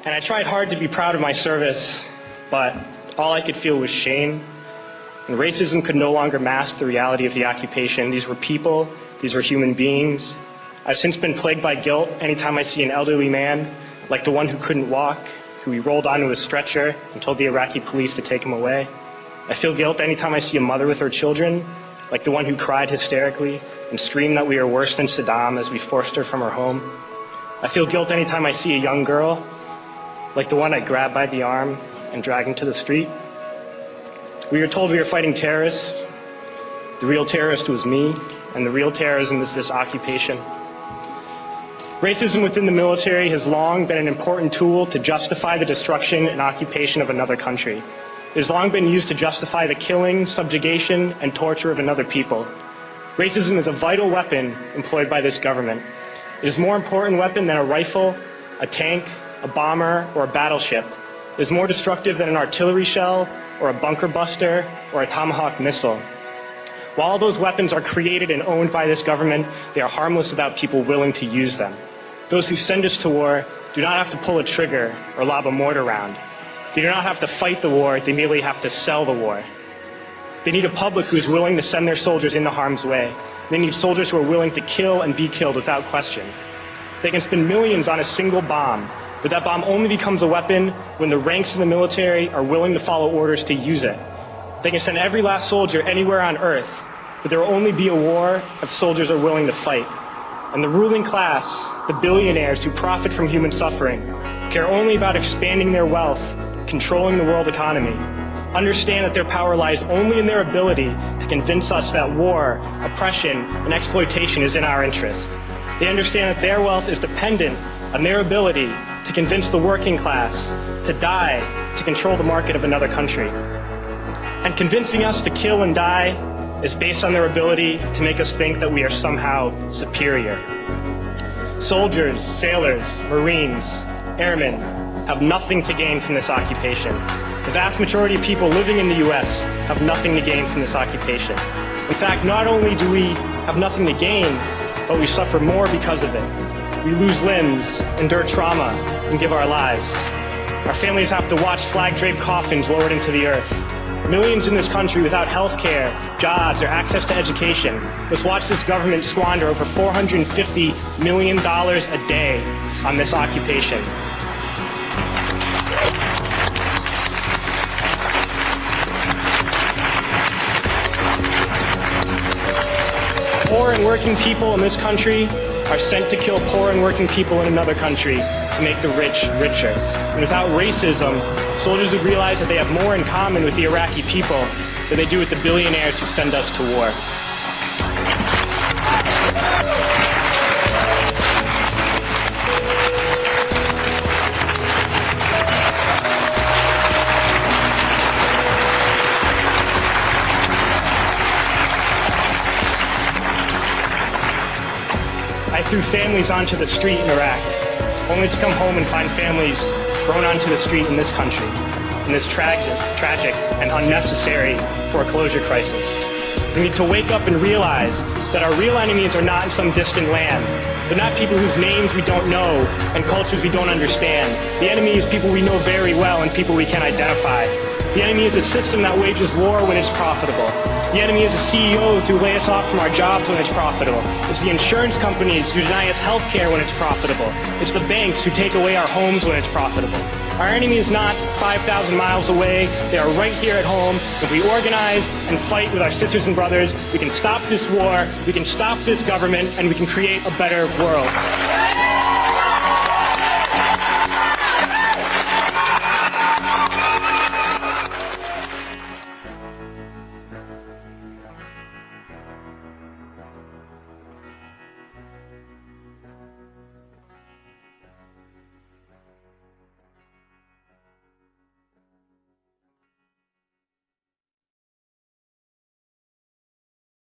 And I tried hard to be proud of my service, but all I could feel was shame. And racism could no longer mask the reality of the occupation. These were people, these were human beings. I've since been plagued by guilt anytime I see an elderly man, like the one who couldn't walk, who he rolled onto a stretcher and told the Iraqi police to take him away. I feel guilt anytime I see a mother with her children, like the one who cried hysterically and screamed that we are worse than Saddam as we forced her from her home. I feel guilt anytime I see a young girl, like the one I grabbed by the arm and dragged into the street. We were told we were fighting terrorists. The real terrorist was me, and the real terrorism is this occupation. Racism within the military has long been an important tool to justify the destruction and occupation of another country. It has long been used to justify the killing, subjugation, and torture of another people. Racism is a vital weapon employed by this government. It is a more important weapon than a rifle, a tank, a bomber, or a battleship. It is more destructive than an artillery shell, or a bunker buster, or a Tomahawk missile. While all those weapons are created and owned by this government, they are harmless without people willing to use them. Those who send us to war do not have to pull a trigger or lob a mortar round. They do not have to fight the war, they merely have to sell the war. They need a public who is willing to send their soldiers into harm's way. They need soldiers who are willing to kill and be killed without question. They can spend millions on a single bomb, but that bomb only becomes a weapon when the ranks of the military are willing to follow orders to use it. They can send every last soldier anywhere on earth, but there will only be a war if soldiers are willing to fight. And the ruling class, the billionaires who profit from human suffering, care only about expanding their wealth, controlling the world economy, understand that their power lies only in their ability to convince us that war, oppression, and exploitation is in our interest. They understand that their wealth is dependent on their ability to convince the working class to die to control the market of another country. And convincing us to kill and die is based on their ability to make us think that we are somehow superior. Soldiers, sailors, Marines, airmen have nothing to gain from this occupation. The vast majority of people living in the U.S. have nothing to gain from this occupation. In fact, not only do we have nothing to gain, but we suffer more because of it. We lose limbs, endure trauma, and give our lives. Our families have to watch flag-draped coffins lowered into the earth. Millions in this country without health care, jobs, or access to education must watch this government squander over $450 million a day on this occupation. Poor and working people in this country are sent to kill poor and working people in another country to make the rich richer. And without racism, soldiers would realize that they have more in common with the Iraqi people than they do with the billionaires who send us to war. I threw families onto the street in Iraq, only to come home and find families thrown onto the street in this country, in this tragic and unnecessary foreclosure crisis. We need to wake up and realize that our real enemies are not in some distant land. They're not people whose names we don't know and cultures we don't understand. The enemy is people we know very well and people we can identify. The enemy is a system that wages war when it's profitable. The enemy is the CEOs who lay us off from our jobs when it's profitable. It's the insurance companies who deny us health care when it's profitable. It's the banks who take away our homes when it's profitable. Our enemy is not 5,000 miles away. They are right here at home. If we organize and fight with our sisters and brothers, we can stop this war, we can stop this government, and we can create a better world.